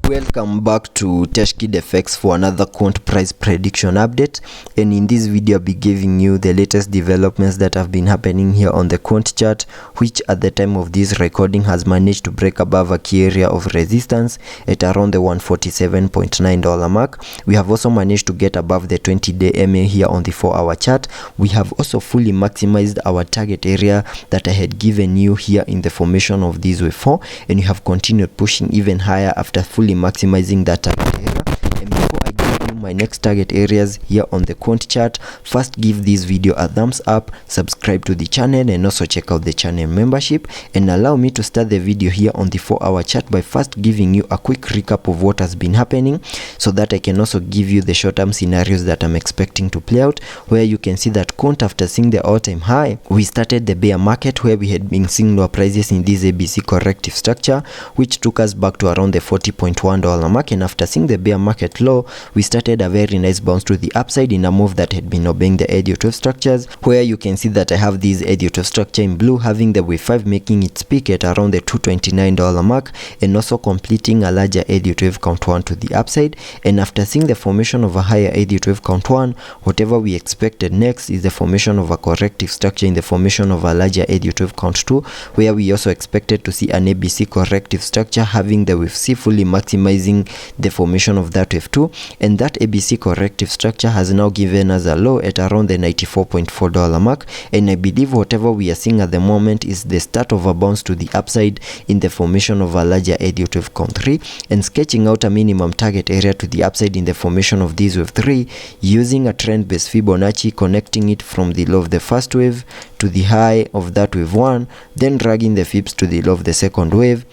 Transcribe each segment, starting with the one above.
Welcome back to TechKidFX for another Quant price prediction update, and in this video I'll be giving you the latest developments that have been happening here on the Quant chart, which at the time of this recording has managed to break above a key area of resistance at around the $147.9 mark. We have also managed to get above the 20-day MA here on the 4-hour chart. We have also fully maximized our target area that I had given you here in the formation of this wave 4, and you have continued pushing even higher after fully maximizing that target area. And before I give you my next target areas here on the Quant chart, first give this video a thumbs up, subscribe to the channel, and also check out the channel membership. And allow me to start the video here on the 4-hour chart by first giving you a quick recap of what has been happening, so that I can also give you the short-term scenarios that I'm expecting to play out, where you can see that Quant, after seeing the all-time high, we started the bear market where we had been seeing lower prices in this ABC corrective structure, which took us back to around the $40.1 mark. And after seeing the bear market low, we started a very nice bounce to the upside in a move that had been obeying the Elliot 12 structures, where you can see that I have this Elliot 12 structure in blue having the wave 5 making its peak at around the $229 mark, and also completing a larger Elliot 12 count 1 to the upside. And after seeing the formation of a higher Elliot 12 count 1, whatever we expected next is the formation of a corrective structure in the formation of a larger Elliot 12 count 2, where we also expected to see an ABC corrective structure having the wave C fully maximizing the formation of that wave 2. And that ABC corrective structure has now given us a low at around the $94.4 mark, and I believe whatever we are seeing at the moment is the start of a bounce to the upside in the formation of a larger Elliot 12 count 3, and sketching out a minimum target area to the upside in the formation of this wave 3 using a trend based Fibonacci, connecting it from the low of the first wave to the high of that wave 1, then dragging the fibs to the low of the second wave.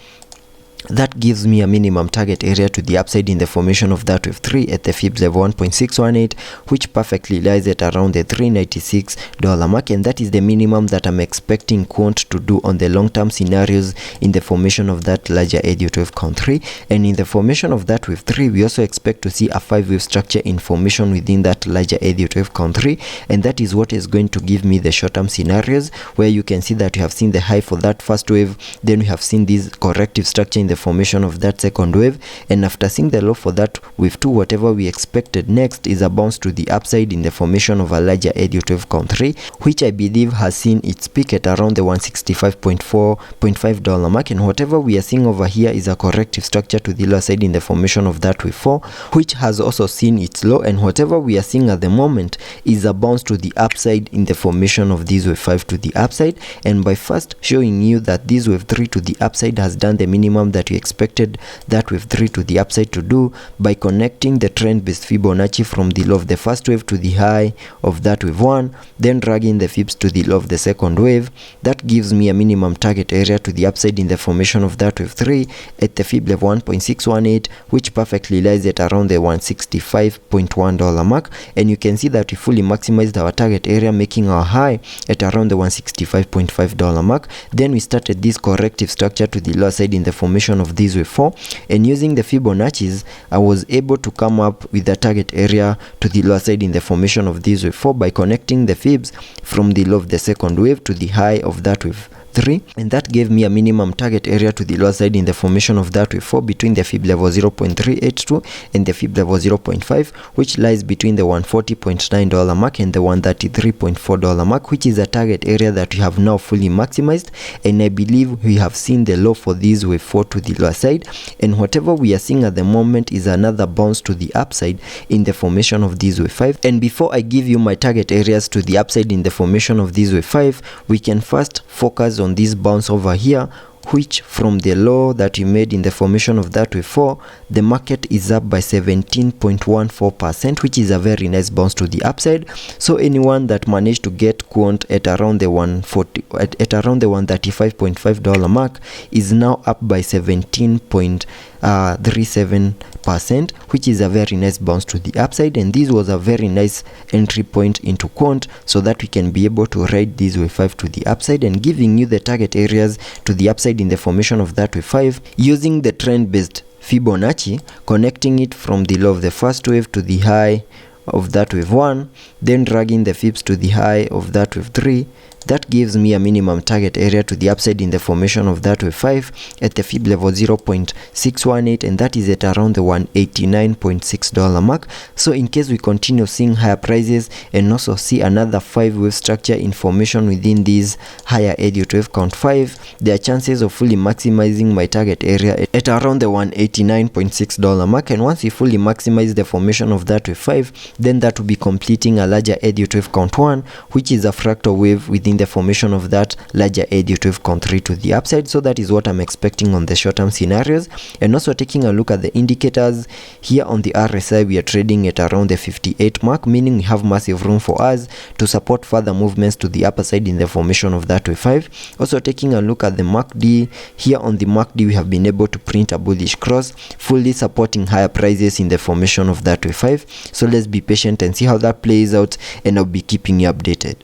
That gives me a minimum target area to the upside in the formation of that wave 3 at the fibs level 1.618, which perfectly lies at around the $396 mark, and that is the minimum that I'm expecting Quant to do on the long-term scenarios in the formation of that larger Elliot 12 count 3. And in the formation of that wave 3, we also expect to see a 5-wave structure in formation within that larger Elliot 12 count 3, and that is what is going to give me the short-term scenarios, where you can see that we have seen the high for that first wave, then we have seen this corrective structure in the formation of that second wave, and after seeing the low for that wave 2, whatever we expected next is a bounce to the upside in the formation of a larger Elliot 12 count 3, which I believe has seen its peak at around the $165.5 mark. And whatever we are seeing over here is a corrective structure to the lower side in the formation of that wave 4, which has also seen its low, and whatever we are seeing at the moment is a bounce to the upside in the formation of this wave 5 to the upside. And by first showing you that this wave 3 to the upside has done the minimum that we expected that wave 3 to the upside to do, by connecting the trend based Fibonacci from the low of the first wave to the high of that wave 1, then dragging the fibs to the low of the second wave, that gives me a minimum target area to the upside in the formation of that wave 3 at the fib level 1.618, which perfectly lies at around the $165.1 mark. And you can see that we fully maximized our target area, making our high at around the $165.5 mark. Then we started this corrective structure to the lower side in the formation of this wave 4, and using the Fibonacci's, I was able to come up with the target area to the lower side in the formation of this wave 4 by connecting the fibs from the low of the second wave to the high of that wave 3, and that gave me a minimum target area to the lower side in the formation of that wave 4 between the fib level 0.382 and the fib level 0.5, which lies between the $140.9 mark and the $133.4 mark, which is a target area that we have now fully maximized. And I believe we have seen the low for this wave 4 to the lower side, and whatever we are seeing at the moment is another bounce to the upside in the formation of this wave 5. And before I give you my target areas to the upside in the formation of this wave 5, we can first focus on this bounce over here, which from the low that we made in the formation of that wave 4, the market is up by 17.14%, which is a very nice bounce to the upside. So anyone that managed to get Quant at around the $135.5 mark is now up by 17.37%, which is a very nice bounce to the upside. And this was a very nice entry point into Quant, so that we can be able to ride this wave 5 to the upside, and giving you the target areas to the upside in the formation of that wave 5 using the trend based Fibonacci, connecting it from the low of the first wave to the high of that wave 1, then dragging the fibs to the high of that wave 3, that gives me a minimum target area to the upside in the formation of that wave 5 at the fib level 0.618, and that is at around the $189.6 mark. So in case we continue seeing higher prices and also see another 5 wave structure in formation within this higher Elliot wave count 5, there are chances of fully maximizing my target area at around the $189.6 mark. And once we fully maximize the formation of that wave 5, then that will be completing a larger Elliot wave count 1, which is a fractal wave within the formation of that larger Elliot wave count 3 to the upside. So that is what I'm expecting on the short term scenarios. And also taking a look at the indicators here on the RSI, we are trading at around the 58 mark, meaning we have massive room for us to support further movements to the upper side in the formation of that wave 5. Also taking a look at the MACD, here on the MACD we have been able to print a bullish cross, fully supporting higher prices in the formation of that wave 5. So let's be patient and see how that plays out, and I'll be keeping you updated.